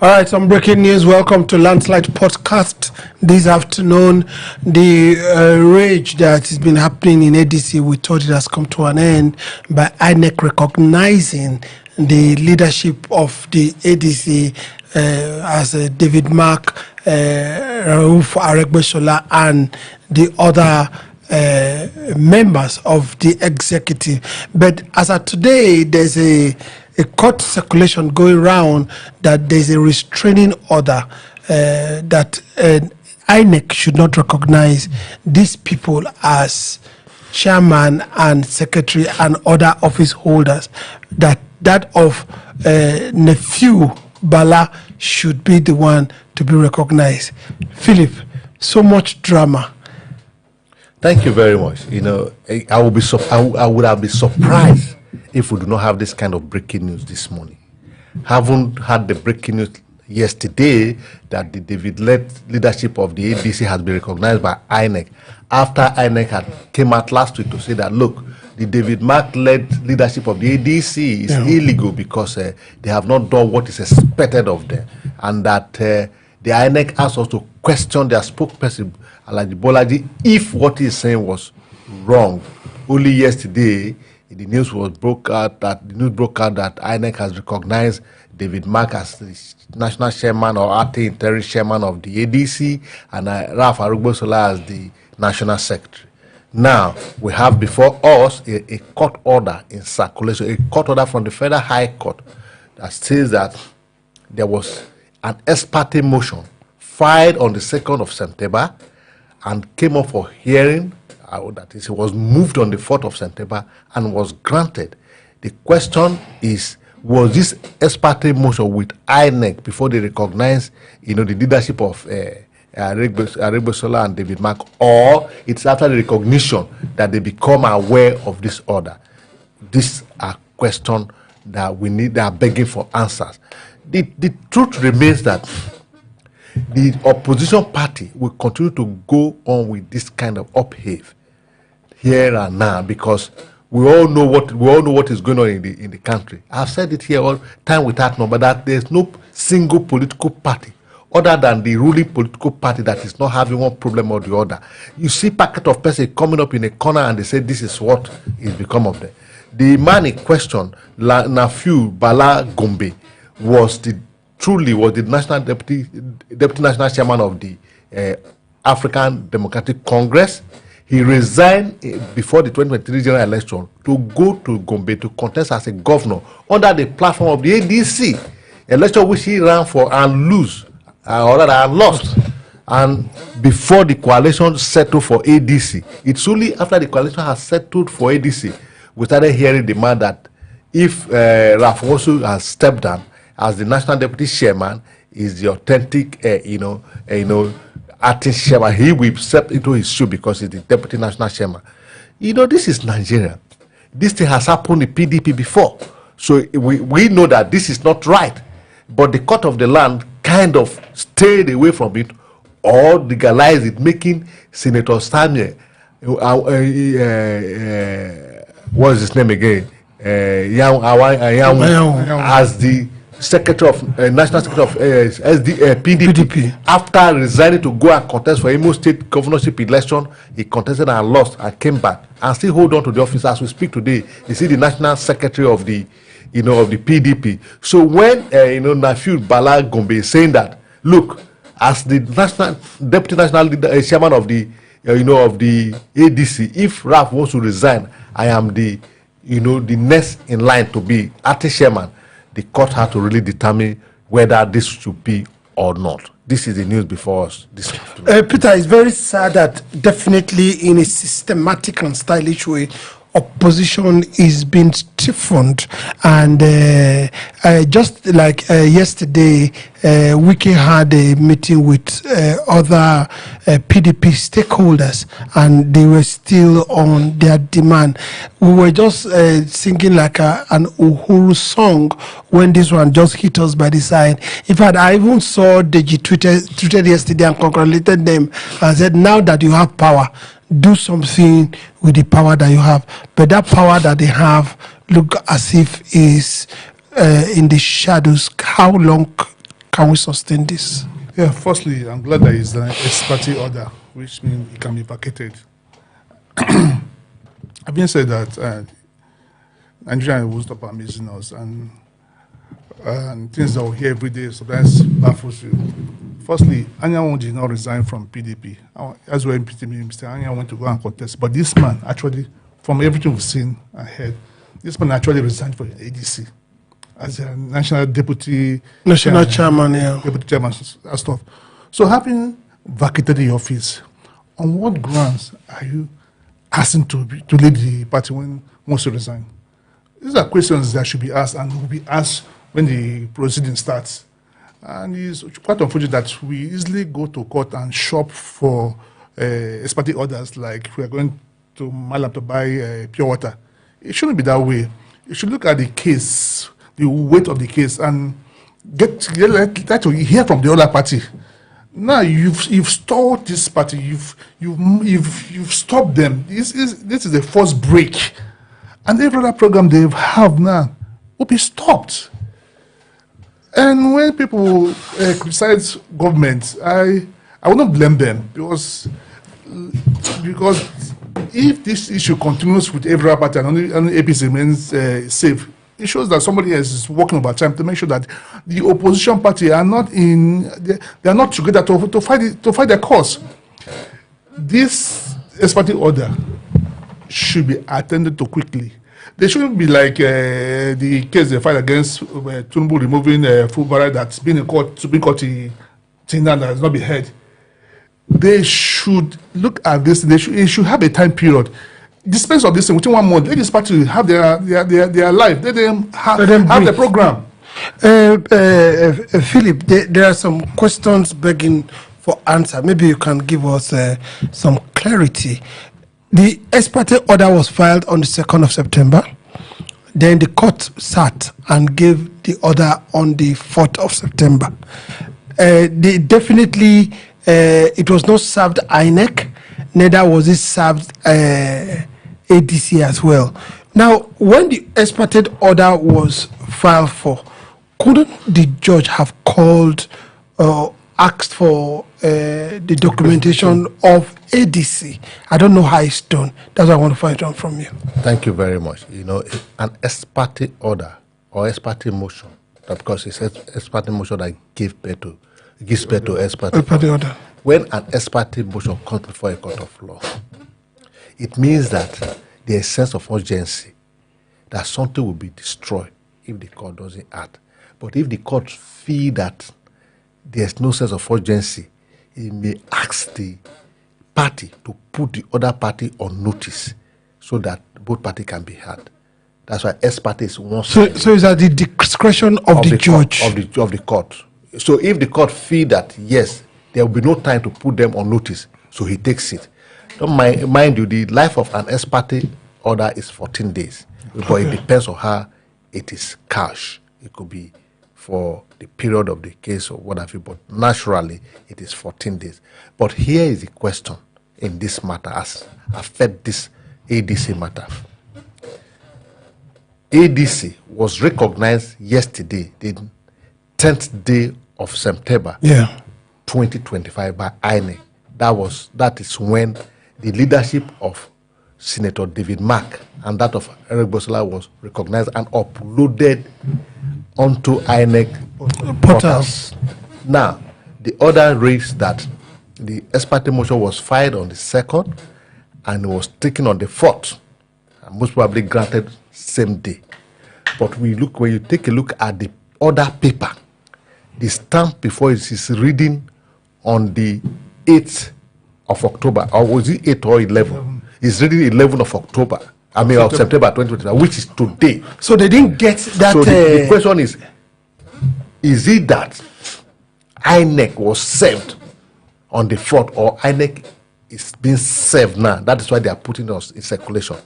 All right, some breaking news. Welcome to Landslide Podcast this afternoon. The rage that has been happening in ADC, we thought it has come to an end by INEC recognizing the leadership of the ADC as David Mark, Rauf, Aregbesola, and the other members of the executive. But as of today, there's a court circulation going around that there's a restraining order that INEC should not recognize these people as chairman and secretary and other office holders, that of nephew Bala should be the one to be recognized. Philip, so much drama. Thank you very much. You know, I would have been surprised if we do not have this kind of breaking news this morning. Haven't had the breaking news yesterday that the David-led leadership of the ADC has been recognized by INEC, after INEC had came out last week to say that, look, the David Mark-led leadership of the ADC is illegal because they have not done what is expected of them, and that the INEC asked us to question their spokesperson, Alhaji Bolaji, if what he's saying was wrong. Only yesterday, the news broke out that INEC has recognized David Mark as the national chairman or acting interim chairman of the ADC, and Rauf Aregbesola as the national secretary. Now, we have before us a court order in circulation, a court order from the Federal High Court that says that there was an ex parte motion filed on the 2nd of September and came up for hearing. That is, it was moved on the 4th of September and was granted. The question is, was this ex parte motion with INEC before they recognized, the leadership of Aregbesola and David Mark, or it's after the recognition that they become aware of this order? These are questions that they are begging for answers. The truth remains that the opposition party will continue to go on with this kind of upheaval here and now, because we all know what is going on in the country. I've said it here all time without number that there's no single political party other than the ruling political party that is not having one problem or the other. You see packet of person coming up in a corner and they say this is what is become of them. The man in question, Nephew Bala Gombe, was the national deputy national chairman of the African Democratic Congress. He resigned before the 2023 general election to go to Gombe to contest as a governor under the platform of the ADC, election which he ran for and lost. And before the coalition settled for ADC, it's only after the coalition has settled for ADC we started hearing the man that if Rauf also has stepped down as the national deputy chairman, is the authentic, acting chairman. He will step into his shoe because he's the deputy national chairman. This is Nigeria. This thing has happened in PDP before. So we know that this is not right. But the court of the land kind of stayed away from it or legalized it, making Senator Samuel, what is his name again? As the secretary of national secretary of PDP. After resigning to go and contest for Imo State governorship election, he contested and lost and came back and still hold on to the office as we speak today. You see the national secretary of the of the PDP. So when Nephew Bala Gombe is saying that, look, as the national deputy national chairman of the of the ADC, if Rauf wants to resign, I am the the next in line to be acting chairman. The court had to really determine whether this should be or not. This is the news before us this afternoon. Peter, it's very sad that definitely in a systematic and stylish way, opposition is being stiffened, and just like yesterday, Wiki had a meeting with other PDP stakeholders, and they were still on their demand. We were just singing like an Uhuru song when this one just hit us by the side. In fact, I even saw Deji tweeted yesterday and congratulated them and said, now that you have power, do something with the power that you have. But that power that they have look as if is in the shadows. How long can we sustain this? Yeah, firstly, I'm glad there is an ex-parte order, which means it can be vacated. Having said that, Nigeria will stop amazing us, and things that we hear every day sometimes baffles you. Firstly, Anyanwu did not resign from PDP. As well, Mr. Anyanwu went to go and contest. But this man actually, from everything we've seen and heard, this man actually resigned for ADC as a national chairman, deputy chairman and stuff. So having vacated the office, on what grounds are you asking to lead the party when wants to resign? These are questions that should be asked and will be asked when the proceeding starts. And it's quite unfortunate that we easily go to court and shop for ex-parte orders, like we are going to Malam to buy pure water. It shouldn't be that way. You should look at the case, the weight of the case, and try to hear from the other party. Now you've stalled this party. You've stopped them. This is the first break, and every other program they have now will be stopped. And when people criticize government, I will not blame them because if this issue continues with every other party and only APC remains safe, it shows that somebody else is working overtime to make sure that the opposition party are not they are not together to fight their cause. This ex-parte order should be attended to quickly. They shouldn't be like the case they filed against Tinubu removing Fulbright that's been in court, Supreme Court till now that has not been heard. They should look at this. They should have a time period. Dispense of this thing within 1 month. Let this party have their life. Let them have the program. Philip, there are some questions begging for answer. Maybe you can give us some clarity. The ex-parte order was filed on the 2nd of September. Then the court sat and gave the order on the 4th of September. It was not served INEC, neither was it served ADC as well. Now, when the ex-parte order was filed for, couldn't the judge have called asked for the documentation of ADC? I don't know how it's done. That's what I want to find out from you. Thank you very much. You know, an ex-parte order or ex-parte motion, because it's ex-parte motion that gives birth to ex-parte order. When an ex-parte motion comes before a court of law, it means that there is a sense of urgency that something will be destroyed if the court doesn't act. But if the court feel that there's no sense of urgency, it may ask the party to put the other party on notice so that both parties can be heard. That's why ex-parte is one. So is at the discretion of the judge of the court. So if the court feel that yes, there will be no time to put them on notice, so he takes it. Don't mind you, the life of an ex-parte order is 14 days, but it depends on how it is couched. It could be for the period of the case or what have you, but naturally it is 14 days. But here is the question in this matter as affect this ADC matter. ADC was recognized yesterday, the 10th day of September 2025 by INEC. That is when the leadership of Senator David Mark and that of Aregbesola was recognized and uploaded onto INEC portals. Now, the order reads that the ex-parte motion was filed on the 2nd and it was taken on the 4th, and most probably granted same day. But when you take a look at the order paper, the stamp before it is reading on the 8th of October, or was it 8 or 11? It's reading 11th of October. Of September 2025, which is today. So they didn't get that. So the question is it that INEC was served on the 4th, or INEC is being served now? That is why they are putting us in circulation.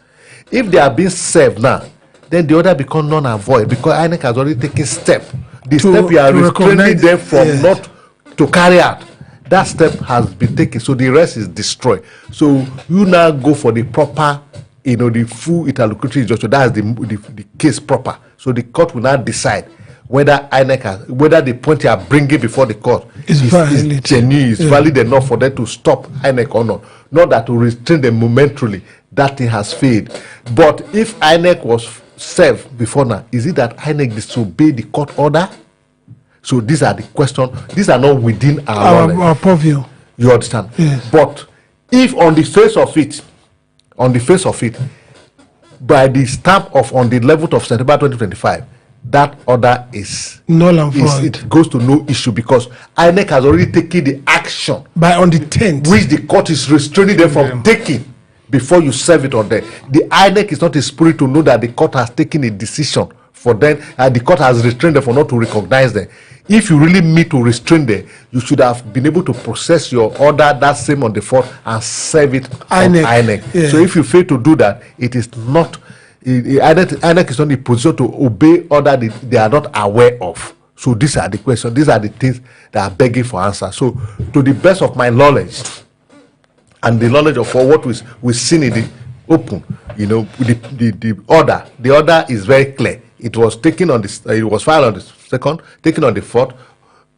If they are being served now, then the order becomes non-avoid because INEC has already taken step. The step you are restraining them from not to carry out. That step has been taken, so the rest is destroyed. So you now go for the proper, the full interlocutory injunction. That is the case proper. So the court will now decide whether whether the point you are bringing before the court is genuine, is valid enough for them to stop INEC or not. Not that to restrain them momentarily, that thing has failed. But if INEC was served before now, is it that INEC disobeyed the court order? So these are the questions. These are not within our purview. You understand? Yes. But if on the face of it, by the stamp of on the 11th of September 2025, that order is null and void. It goes to no issue because INEC has already taken the action by on the 10th, which the court is restraining them from taking before you serve it on them. The INEC is not a spirit to know that the court has taken a decision for them, and the court has restrained them for not to recognize them. If you really mean to restrain them, you should have been able to process your order that same on the 4th and serve it on INEC. Yeah. So if you fail to do that, it is not INEC is not in a position to obey order they are not aware of. So these are the questions. These are the things that are begging for answer. So to the best of my knowledge and the knowledge of what we've seen in the open, the order is very clear. It was taken on this. It was filed on the 2nd, taken on the 4th,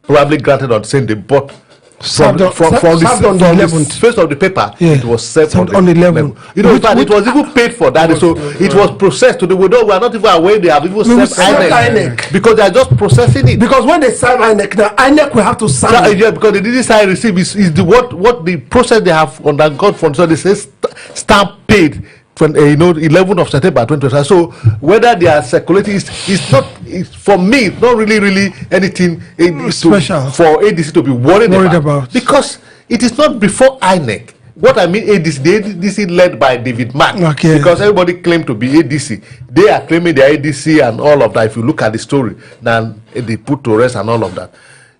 probably granted on the same day, but from the face of the paper, it was served on the 11th. It was even paid for that. So it was processed to the widow. We are not even aware they have even served INEC because they are just processing it. Because when they serve INEC, now INEC will have to sign. Yeah, because they didn't sign receipt is the what the process they have undergone from. So they say stamp paid. 11th of September 2025. So whether they are circulating is not. For me, it's not really anything special for ADC to be worried about because it is not before INEC. What I mean, ADC, the ADC led by David Mark, because everybody claimed to be ADC. They are claiming they are ADC and all of that. If you look at the story, now they put to rest and all of that.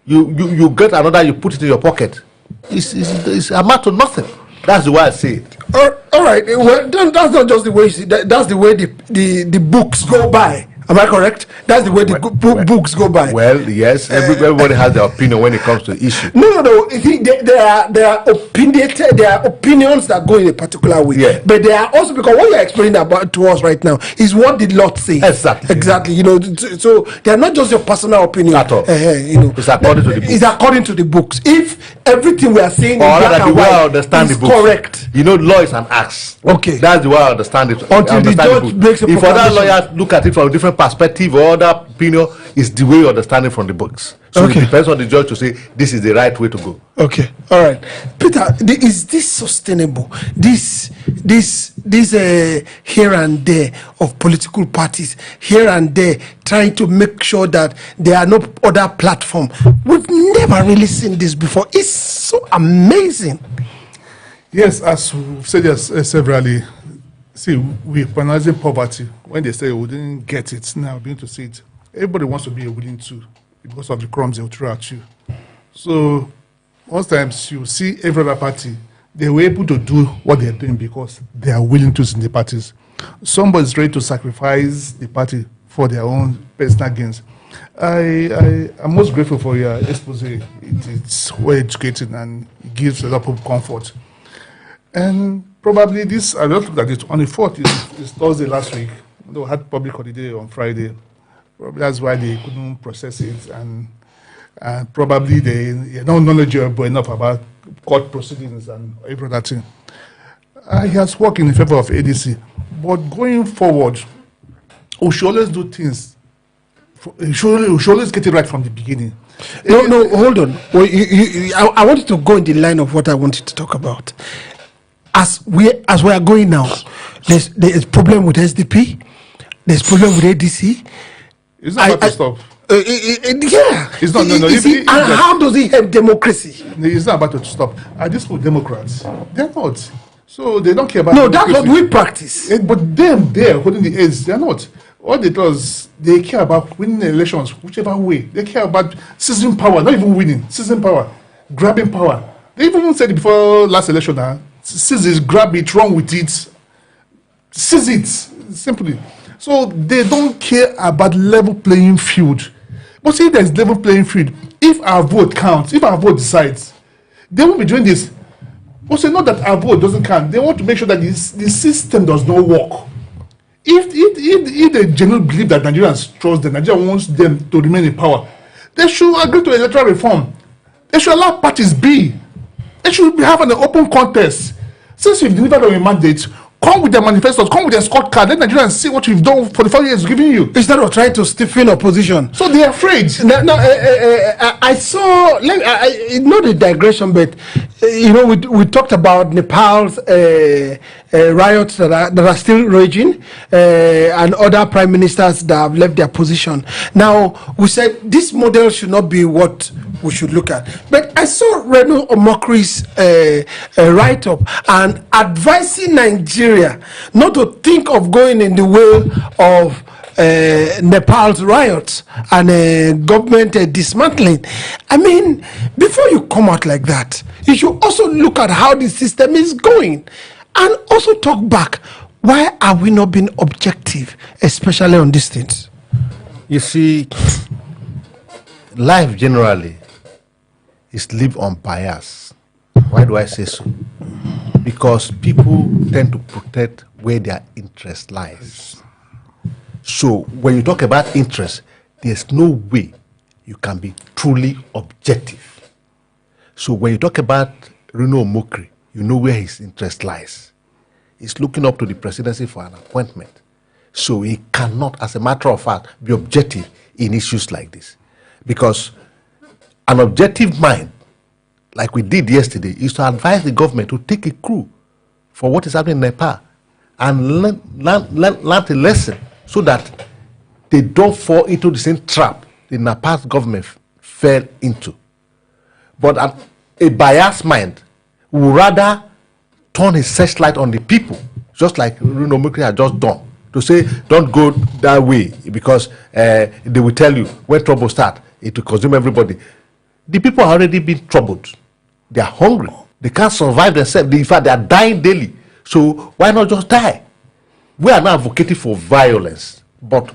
You get another, you put it in your pocket. It's amount to nothing. That's the way I see it. All right. Well, that's not just the way you see. That's the way the books go by. Am I correct? That's the way the books go by. Well, yes. Everybody has their opinion when it comes to the issue. No. There are opinions that go in a particular way. Yeah. But there are also, because what you're explaining about to us right now is what the Lord says. Exactly. So they are not just your personal opinion at all. It's according to the books. It's according to the books. If everything we are saying or that the way I understand is the books, correct. Law is an axe. Okay. That's the way I understand it. Until the judge makes a proclamation. If other lawyers look at it from a different perspective or other opinion, is the way you understand it from the books. So it depends on the judge to say this is the right way to go. Okay, all right, Peter. Is this sustainable? This here and there of political parties here and there trying to make sure that there are no other platform. We've never really seen this before. It's so amazing. Yes, as we've said severally. See, we're penalizing poverty. When they say we didn't get it, now we're going to see it. Everybody wants to be a willing to because of the crumbs they'll throw at you. So most times you see every other party, they were able to do what they're doing because they are willing to in the parties. Somebody's ready to sacrifice the party for their own personal gains. I'm most grateful for your expose. It's well educated and it gives a lot of comfort. And probably this, I looked at it on the 4th, is Thursday last week. They had public holiday on Friday. Probably that's why they couldn't process it. And probably they are not knowledgeable enough about court proceedings and every other thing. He has worked in favor of ADC. But going forward, we should always do things. We should always get it right from the beginning. No, hold on. Well, I wanted to go in the line of what I wanted to talk about. As we are going now, there's problem with SDP, there's problem with ADC. It's not about to stop. Yeah. It's not. No. And how does it help democracy? It's not about to stop. Are these for Democrats? They're not. So they don't care about. No, that's what we practice. But them there holding the aids, they're not. What they do is they care about winning elections, whichever way. They care about seizing power, not even winning, seizing power, grabbing power. They even said it before last election. Seize it, grab it, run with it, seize it, simply. So they don't care about level playing field. But see, if there's level playing field, if our vote counts, if our vote decides, they won't be doing this. But say not that our vote doesn't count. They want to make sure that the system does not work. if they genuinely believe that Nigerians trust them, Nigeria wants them to remain in power, they should agree to electoral reform. They should allow parties be. They should have an open contest. Since you've delivered on your mandate, come with their manifestos, come with their scorecard. Let Nigerians see what you've done for the 4 years giving you. Instead of trying to stiffen opposition. So they're afraid. I saw, not a digression, but we talked about Nepal's riots that are still raging, and other prime ministers that have left their position. Now, we said this model should not be what we should look at. But I saw Reno Omokri's write-up and advising Nigeria not to think of going in the way of Nepal's riots and government dismantling. I mean, before you come out like that, you should also look at how the system is going and also talk back. Why are we not being objective, especially on these things? You see, life generally is lived on bias. Why do I say so? Because people tend to protect where their interest lies. So when you talk about interest, there's no way you can be truly objective. So when you talk about Reno Omokri, you know where his interest lies. He's looking up to the presidency for an appointment. So he cannot, as a matter of fact, be objective in issues like this. Because an objective mind, like we did yesterday, is to advise the government to take a clue for what is happening in Nepal and learn a lesson so that they don't fall into the same trap the Nepal government fell into. But a biased mind would rather turn his searchlight on the people, just like Reno Omokri had just done, to say, don't go that way because they will tell you when trouble starts, it will consume everybody. The people are already been troubled. They are hungry. They can't survive themselves. In fact, they are dying daily. So why not just die? We are not advocating for violence, but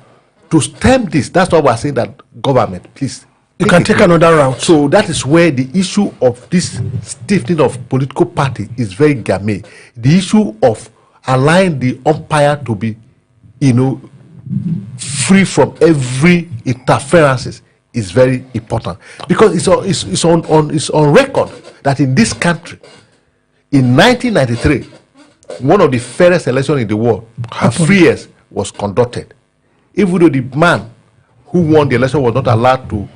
to stem this, that's why we are saying that government, please. You can take another route. So that is where the issue of this stiffening of political party is very game. The issue of allowing the umpire to be, free from every interferences is very important, because it's on record that in this country, in 1993, one of the fairest elections in the world, and 3 years was conducted. Even though the man who won the election was not allowed to,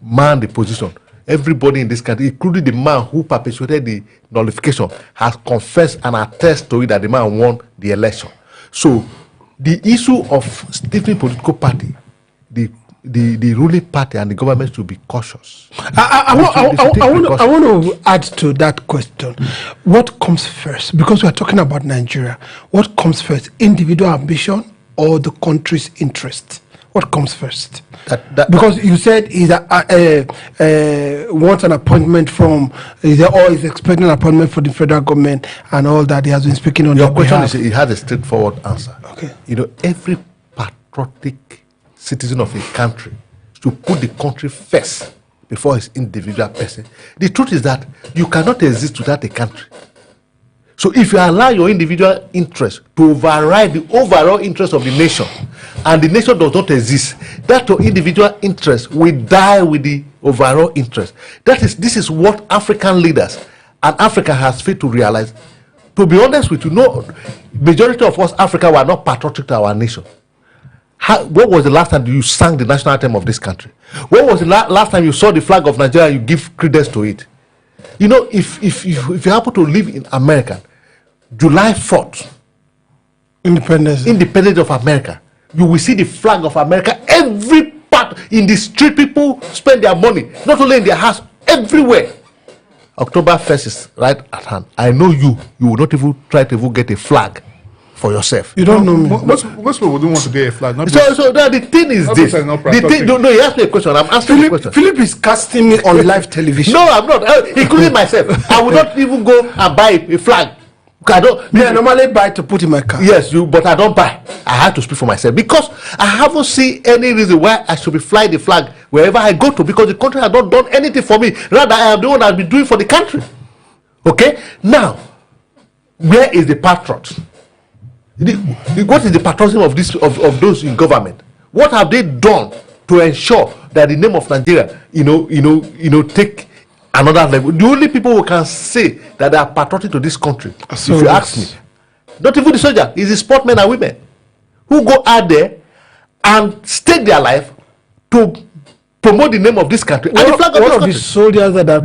man the position, everybody in this country, including the man who perpetuated the nullification, has confessed and attested to it that the man won the election. So the issue of stiffening political party, the ruling party and the government should be cautious. I want to add to that question. What comes first? Because we are talking about Nigeria. What comes first? Individual ambition or the country's interest? What comes first? Because you said he wants an appointment from, or is expecting an appointment for the federal government and all that. He has been speaking on your your question. behalf. It has a straightforward answer. Okay. Every patriotic citizen of a country should put the country first before his individual person. The truth is that you cannot exist without a country. So if you allow your individual interest to override the overall interest of the nation, and the nation does not exist, that your individual interest will die with the overall interest. This is what African leaders and Africa has failed to realize. To be honest with you, majority of us Africa were not patriotic to our nation. What was the last time you sang the national anthem of this country? When was the last time you saw the flag of Nigeria and you give credence to it? If you happen to live in America, July 4th, Independence of America, you will see the flag of America every part in the street. People spend their money, not only in their house, everywhere. October 1st is right at hand. I know you will not even try to even get a flag for yourself. You don't know me. Most people don't want to get a flag. So the thing is this. No, you asked me a question. I'm asking a question. Philip is casting me on live television. No, I'm not. Including myself. I will not even go and buy a flag. I normally buy to put in my car. Yes, but I don't buy. I have to speak for myself because I haven't seen any reason why I should be flying the flag wherever I go to, because the country has not done anything for me. Rather, I am the one that has been doing for the country. Okay? Now, where is the patriot? What is the patriotism of this of those in government? What have they done to ensure that the name of Nigeria, take another level? The only people who can say that they are patriotic to this country, if you ask me, not even the soldier, is the sportsmen and women who go out there and stake their life to promote the name of this country and the flag of this country. The soldiers that do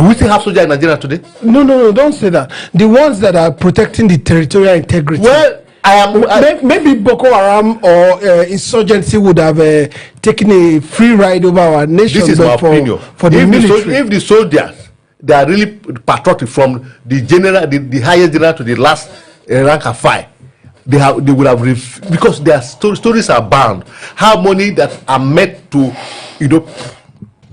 we still have soldiers in Nigeria today? No, don't say that. The ones that are protecting the territorial integrity. Well, maybe Boko Haram or insurgency would have taken a free ride over our nation. This is my opinion. For the military. If the soldiers, they are really patriotic from the general, the highest general to the last rank and file, they would have because their stories are bound. How money that are meant to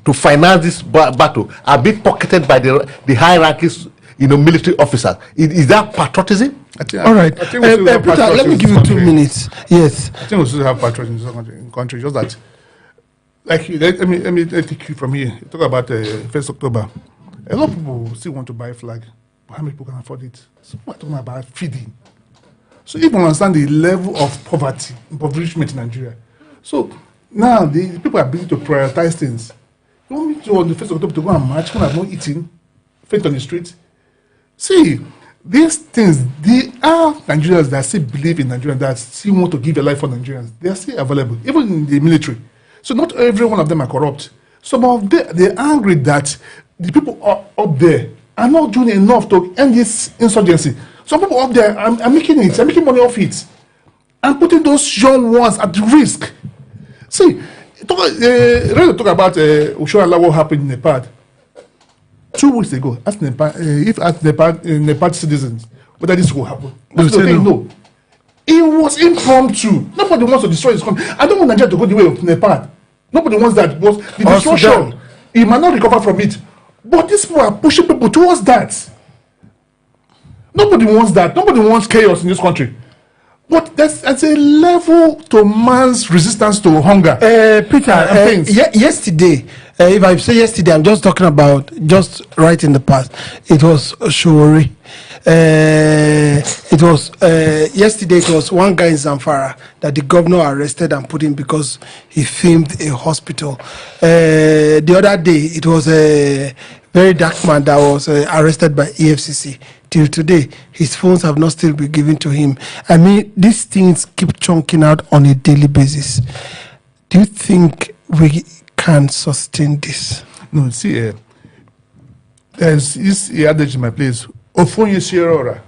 to finance this battle are being pocketed by the high ranking military officers. Is that patriotism? All right, Peter, let me give you 2 minutes. Yes, I think we still have patriotism in the country. Just that, like, let me take you from here. You talk about 1st October. A lot of people still want to buy a flag, but how many people can afford it? So we're talking about feeding. So if you understand the level of poverty, impoverishment in Nigeria, so now the people are beginning to prioritize things. You want me to, on the 1st October, to go and march when I've not eaten, faint on the street? See, these things, they are Nigerians that still believe in Nigeria, that still want to give their life for Nigerians. They are still available, even in the military. So not every one of them are corrupt. Some of them, they're angry that the people up there are not doing enough to end this insurgency. Some people up there are making it, are making money off it, and putting those young ones at risk. See, talk about Ushuaia, what happened in Nepal 2 weeks ago. Ask Nepal citizens whether this will happen. No. It was impromptu. Nobody wants to destroy this country. I don't want Nigeria to go the way of Nepal. Nobody wants that. Was the destruction. He might not recover from it. But these people are pushing people towards that. Nobody wants that. Nobody wants chaos in this country. But that's a level to man's resistance to hunger. Peter, yesterday, if I say yesterday, I'm just talking about just right in the past. It was Showori. It was yesterday. It was one guy in Zamfara that the governor arrested and put in because he filmed a hospital. The other day, it was a very dark man that was arrested by EFCC. Till today, his phones have not still been given to him. I mean, these things keep chunking out on a daily basis. Do you think we can sustain this? No, see, there's this adage in my place. Ofonye Sierra,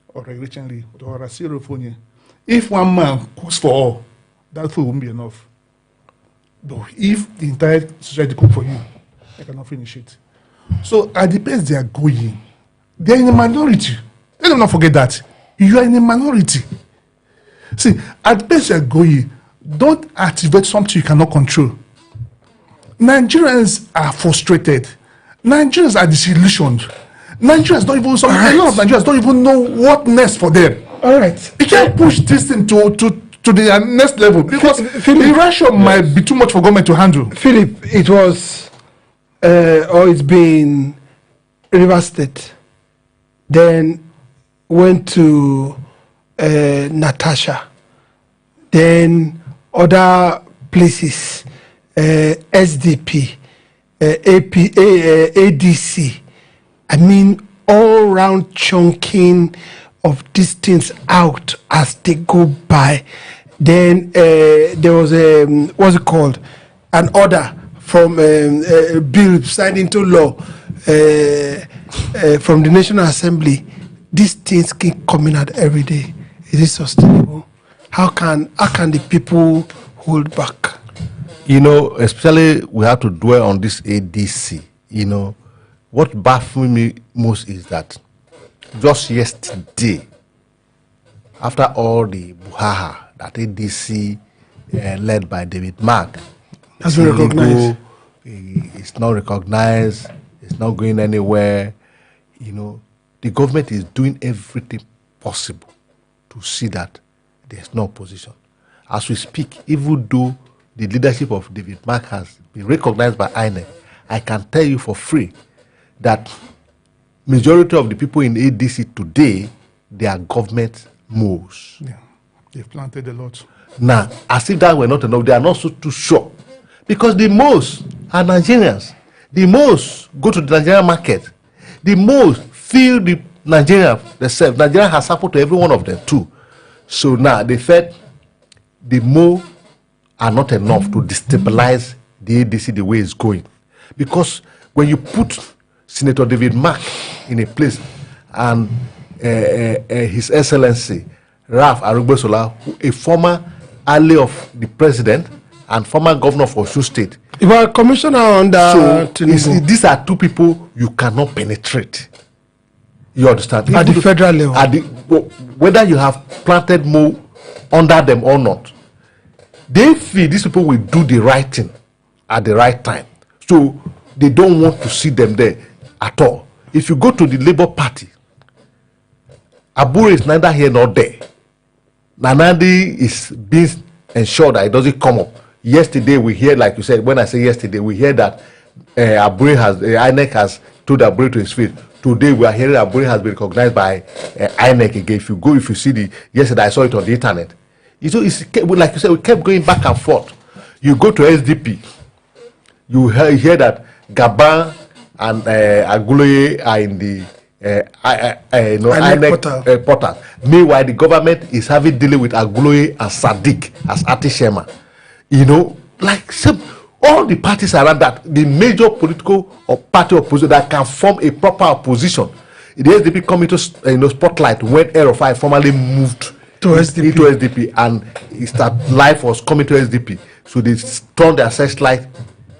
or recently, or Sierra Ofonye. If one man cooks for all, that food won't be enough. But if the entire society cook for you, I cannot finish it. So at the pace they are going, they're in a minority. Let them not forget that. You are in a minority. See, at the pace you're going, don't activate something you cannot control. Nigerians are frustrated. Nigerians are disillusioned. Nigerians don't even, a lot of Nigerians don't even know what next for them. All right. You can't push this thing to the next level because the ration might be too much for government to handle. Philip, it was, or it's been River State. Then went to Natasha, then other places, SDP, ADC. I mean, all round chunking of these things out as they go by. Then there was a what's it called? An order from bill signed into law. From the National Assembly. These things keep coming out every day. Is it sustainable? How can the people hold back? Especially we have to dwell on this ADC. What baffles me most is that just yesterday, after all the buhaha that ADC led by David Mark has been recognized. It's not recognized. It's not going anywhere. The government is doing everything possible to see that there's no opposition. As we speak, even though the leadership of David Mark has been recognized by INEC, I can tell you for free that majority of the people in ADC today their government moves. Yeah. They've planted a lot. Now, as if that were not enough, they are not so too sure. Because the most are Nigerians. The most go to the Nigerian market. The most feel the Nigeria themselves. Nigeria has happened to every one of them too. So now they felt the more are not enough to destabilize the ADC the way it's going. Because when you put Senator David Mark in a place and His Excellency Rauf Aregbesola, a former ally of the president and former governor of Osun State. You are a commissioner under Tinubu. These are two people you cannot penetrate. You understand? At the federal level. Whether you have planted more under them or not, they feel these people will do the right thing at the right time. So they don't want to see them there at all. If you go to the Labour Party, Abure is neither here nor there. Nanadi is being ensured that it doesn't come up. Yesterday we hear, like you said, when I say yesterday, we hear that Abure INEC has told Abure to his face. Today we are hearing Abure has been recognized by INEC again. If you see yesterday I saw it on the internet. It's like you said, we kept going back and forth. You go to SDP, you hear that Gabon and Aguloye are in the INEC portal. Meanwhile, the government is having dealing with Aguloye and Sadiq as Atishema. Like all the parties around that, the major political or party opposition that can form a proper opposition. The SDP come into spotlight when Rauf formally moved into SDP, and life was coming to SDP. So they turned their searchlight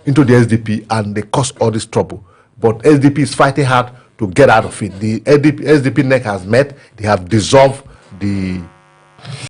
into the SDP and they caused all this trouble. But SDP is fighting hard to get out of it. The SDP neck has met. They have dissolved the